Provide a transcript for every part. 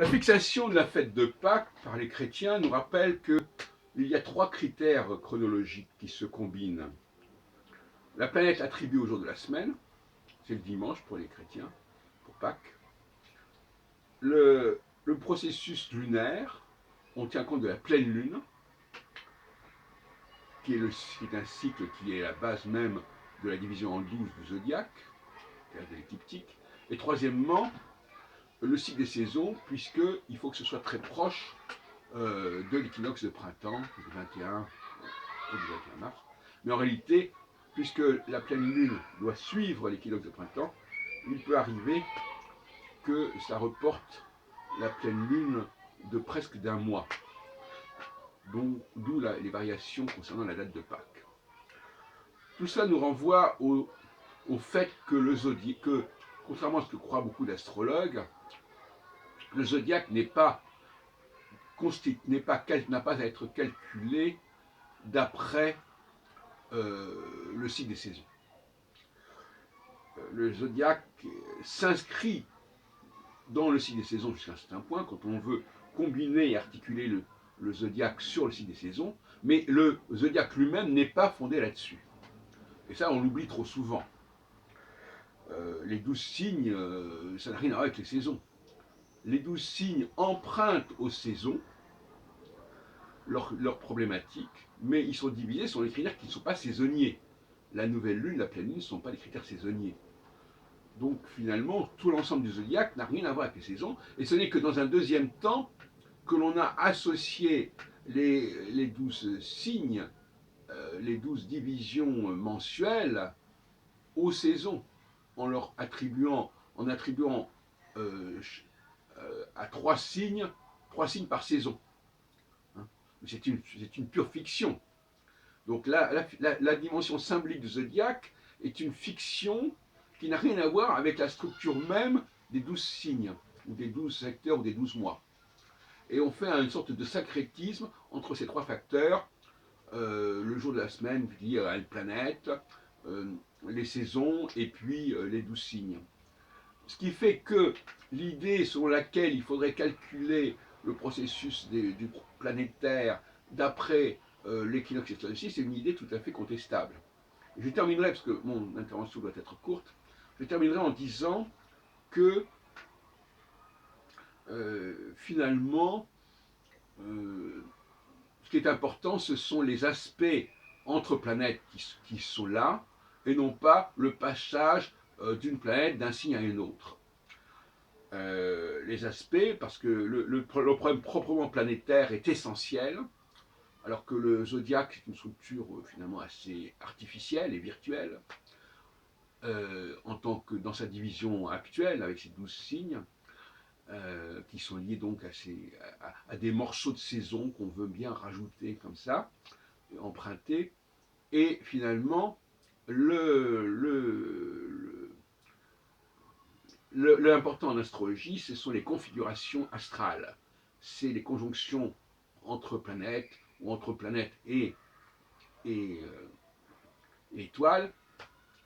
La fixation de la fête de Pâques par les chrétiens nous rappelle qu'il y a trois critères chronologiques qui se combinent. La planète attribuée au jour de la semaine, c'est le dimanche pour les chrétiens, pour Pâques. Le processus lunaire, on tient compte de la pleine lune, qui est un cycle qui est la base même de la division en 12 du zodiaque, de l'écliptique. Et troisièmement, le cycle des saisons, puisqu'il faut que ce soit très proche de l'équinoxe de printemps, du 21 au 21 mars. Mais en réalité, puisque la pleine lune doit suivre l'équinoxe de printemps, il peut arriver que ça reporte la pleine lune de presque d'un mois. D'où les variations concernant la date de Pâques. Tout ça nous renvoie au fait que le zodiaque, contrairement à ce que croient beaucoup d'astrologues, le zodiaque n'a pas à être calculé d'après le cycle des saisons. Le zodiaque s'inscrit dans le cycle des saisons jusqu'à un certain point, quand on veut combiner et articuler le zodiaque sur le cycle des saisons, mais le zodiaque lui-même n'est pas fondé là-dessus. Et ça, on l'oublie trop souvent. Les 12 signes, ça n'a rien à voir avec les saisons. Les 12 signes empruntent aux saisons leurs problématiques, mais ils sont divisés sur des critères qui ne sont pas saisonniers. La nouvelle lune, la pleine lune ne sont pas des critères saisonniers. Donc finalement, tout l'ensemble du zodiaque n'a rien à voir avec les saisons, et ce n'est que dans un deuxième temps que l'on a associé les 12 signes, les 12 divisions mensuelles aux saisons, en attribuant à trois signes par saison. C'est une pure fiction. Donc la dimension symbolique du zodiaque est une fiction qui n'a rien à voir avec la structure même des 12 signes, ou des 12 secteurs, ou des 12 mois. Et on fait une sorte de syncrétisme entre ces trois facteurs, le jour de la semaine, puis une planète, les saisons, et puis les 12 signes. Ce qui fait que l'idée selon laquelle il faudrait calculer le processus du planétaire d'après l'équinoxe solstice, c'est une idée tout à fait contestable. Et je terminerai, parce que mon intervention doit être courte, je terminerai en disant que finalement, ce qui est important, ce sont les aspects entre planètes qui sont là, et non pas le passage d'une planète d'un signe à un autre. Les aspects, parce que le problème proprement planétaire est essentiel, alors que le zodiaque est une structure finalement assez artificielle et virtuelle, en tant que dans sa division actuelle, avec ses 12 signes, qui sont liés donc à des morceaux de saison qu'on veut bien rajouter comme ça, emprunter, et finalement, l'important en astrologie, ce sont les configurations astrales. C'est les conjonctions entre planètes, ou entre planètes et étoiles.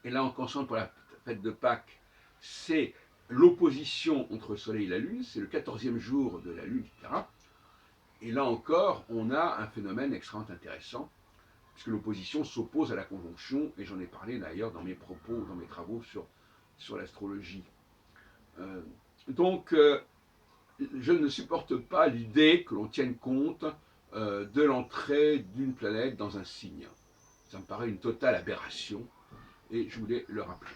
Et là, en conscience pour la fête de Pâques, c'est l'opposition entre le Soleil et la Lune, c'est le 14e jour de la Lune, etc. Et là encore, on a un phénomène extrêmement intéressant, puisque l'opposition s'oppose à la conjonction, et j'en ai parlé d'ailleurs dans mes propos, dans mes travaux sur l'astrologie. Donc, je ne supporte pas l'idée que l'on tienne compte de l'entrée d'une planète dans un signe. Ça me paraît une totale aberration, et je voulais le rappeler.